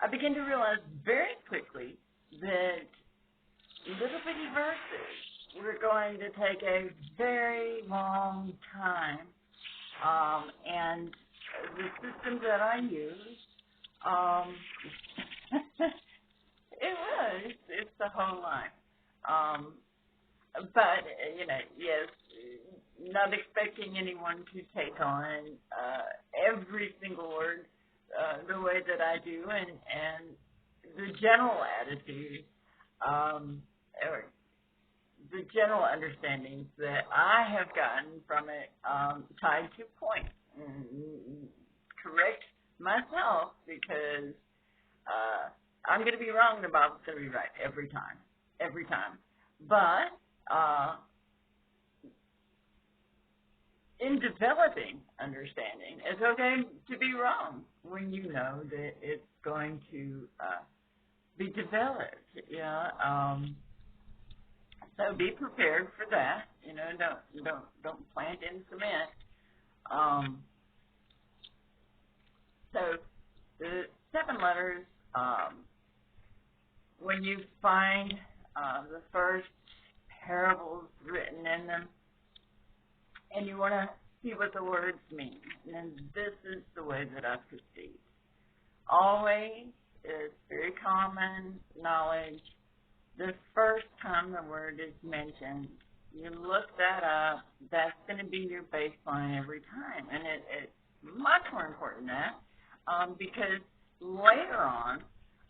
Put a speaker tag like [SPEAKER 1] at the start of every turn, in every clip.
[SPEAKER 1] I began to realize very quickly that little bitty verses were going to take a very long time. And the system that I use, um, it's the whole line. Um, but, yes, not expecting anyone to take on every single word the way that I do, and the general attitude, or the general understandings that I have gotten from it tied to point. Correct myself because I'm going to be wrong, the Bible's going to be right every time. Every time. But in developing understanding, it's okay to be wrong when you know that it's going to be developed. So be prepared for that. Don't plant in cement. So the 7 letters. When you find the first parables written in them, and you want to see what the words mean, and this is the way that I proceed. Always is very common knowledge. The first time the word is mentioned, you look that up. That's going to be your baseline every time, and it's much more important than that because later on,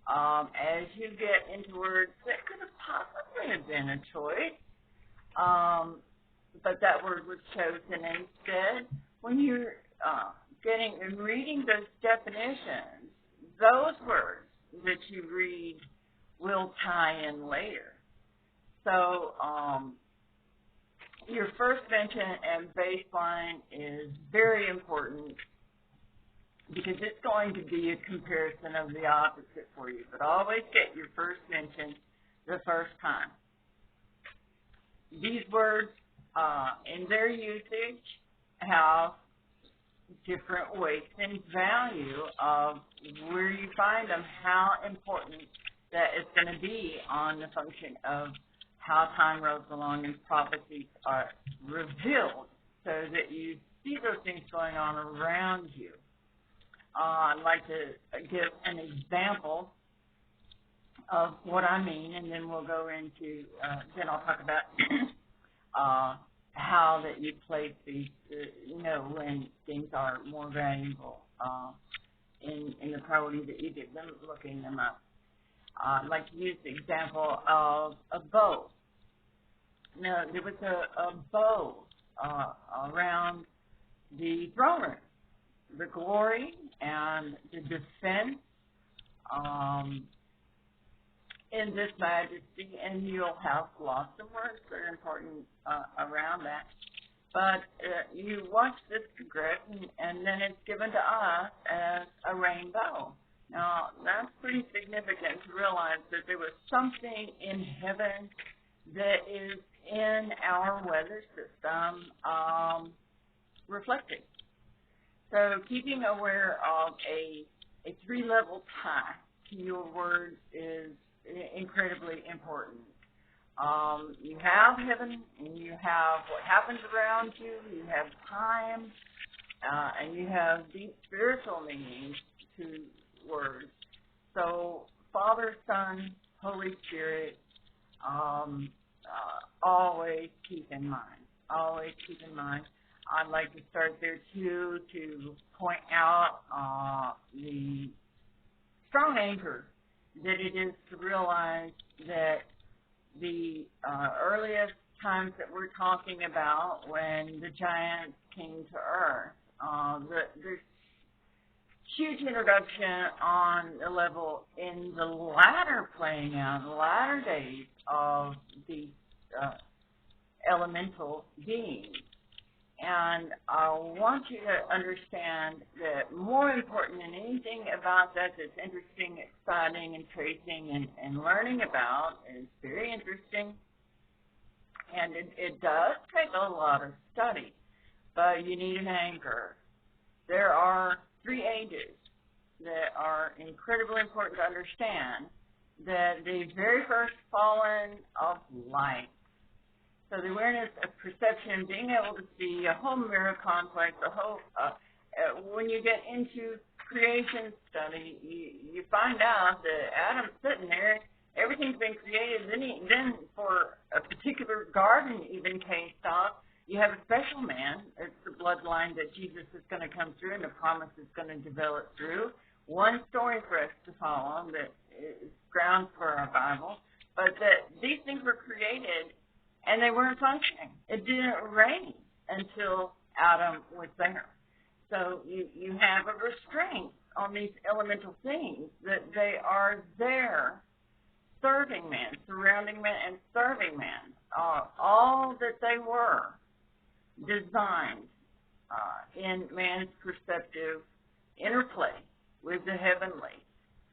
[SPEAKER 1] as you get into words that could have possibly have been a choice, but that word was chosen instead. When you're getting and reading those definitions, those words that you read will tie in later. So your first mention and baseline is very important because it's going to be a comparison of the opposite for you. But always get your first mention the first time. These words, in their usage, have different weights and value of where you find them, how important that is going to be on the function of how time rolls along and prophecies are revealed so that you see those things going on around you. I'd like to give an example of what I mean, and then we'll go into, then I'll talk about how that you place these, when things are more valuable in the priority that you give them, looking them up. I'd like to use the example of a bow. Now, there was a bow around the throne room. The glory and the defense in this majesty, and you'll have lots of words that are important around that. But you watch this progress, and then it's given to us as a rainbow. Now, that's pretty significant to realize that there was something in heaven that is in our weather system reflecting. So keeping aware of a 3-level tie to your words is incredibly important. You have heaven, and you have what happens around you, you have time, and you have deep spiritual meanings to words. So Father, Son, Holy Spirit, always keep in mind. Always keep in mind. I'd like to start there, too, to point out the strong anchor that it is to realize that the earliest times that we're talking about when the giants came to Earth, there's huge introduction on the level in the latter playing out, the latter days of the elemental beings. And I want you to understand that more important than anything about that that's interesting, exciting, and tracing and learning about is very interesting. And it does take a lot of study, but you need an anchor. There are 3 ages that are incredibly important to understand that the very first fallen of light. So the awareness of perception, being able to see a whole mirror complex, when you get into creation study, you find out that Adam's sitting there, everything's been created, then for a particular garden even case off, you have a special man. It's the bloodline that Jesus is going to come through and the promise is going to develop through. One story for us to follow that is ground for our Bible, but that these things were created and they weren't functioning. It didn't rain until Adam was there. So you have a restraint on these elemental things that they are there serving man, surrounding man, and serving man. All that they were designed in man's perceptive interplay with the heavenly.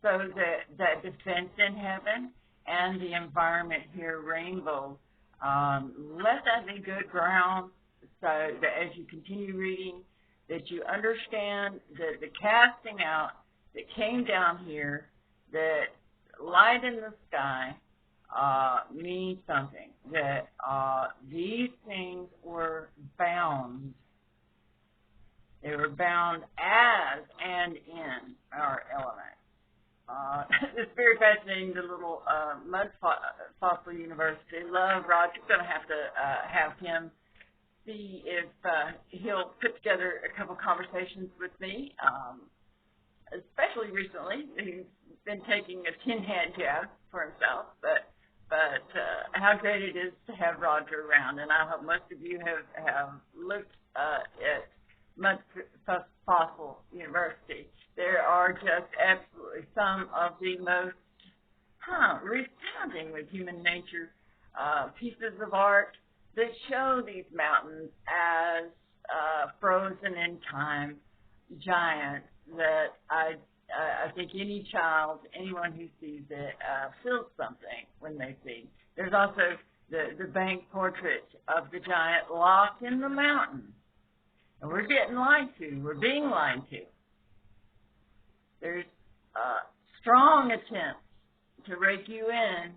[SPEAKER 1] So that defense in heaven and the environment here, rainbow, let that be good ground so that as you continue reading, that you understand that the casting out that came down here, that light in the sky means something, that these things were bound. They were bound as and in our element. It's very fascinating, the little Mud Fossil University. Love Roger's going to have him see if he'll put together a couple conversations with me, especially recently. He's been taking a tin hat jab for himself, but how great it is to have Roger around, and I hope most of you have looked at Mud Fossil University. There are just absolutely some of the most resounding with human nature pieces of art that show these mountains as frozen in time giants that I think any child, anyone who sees it, feels something when they see. There's also the bank portrait of the giant locked in the mountain. And we're getting lied to. We're being lied to. There's strong attempts to rake you in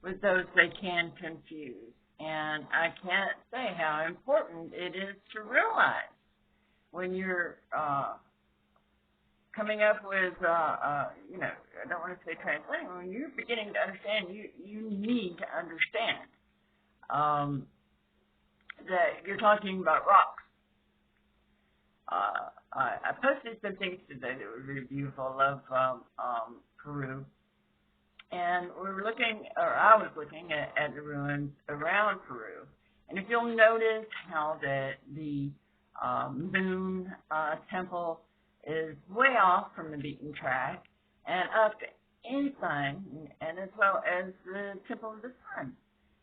[SPEAKER 1] with those they can confuse. And I can't say how important it is to realize when you're coming up with, I don't want to say translating, when you're beginning to understand, you need to understand that you're talking about rocks. I posted some things today that were really beautiful. I love Peru. And we were looking, or I was looking at the ruins around Peru. And if you'll notice how that the moon temple is way off from the beaten track and up inside, and as well as the temple of the sun.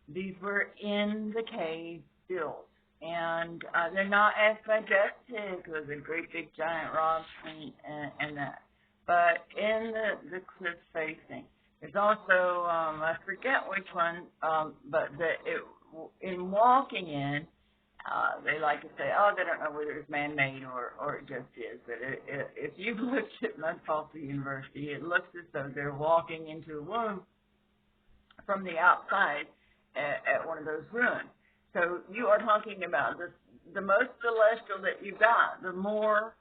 [SPEAKER 1] These were in the cave built. And they're not as majestic as the great big giant rocks and that. But in the cliff facing, there's also, I forget which one, but in walking in, they like to say, oh, they don't know whether it's man-made or it just is. But if you've looked at Mud Fossil University, it looks as though they're walking into a womb from the outside at one of those ruins. So you are talking about the most celestial that you've got, the more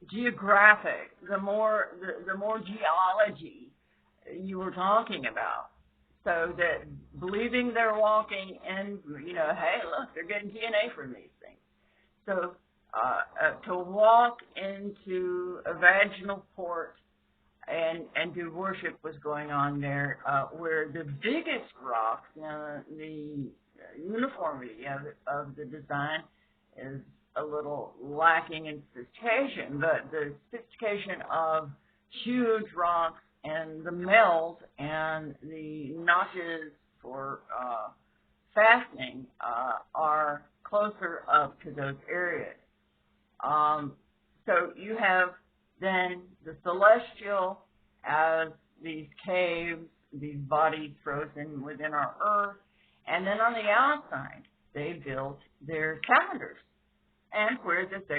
[SPEAKER 1] geographic, the more geology you were talking about. So that believing they're walking in, hey, look, they're getting DNA from these things. So to walk into a vaginal port and do worship was going on there, where the biggest rocks, the uniformity of the design is a little lacking in sophistication, but the sophistication of huge rocks and the meld and the notches for fastening are closer up to those areas. So you have then the celestial as these caves, these bodies frozen within our earth, and then on the outside they built their calendars. And where does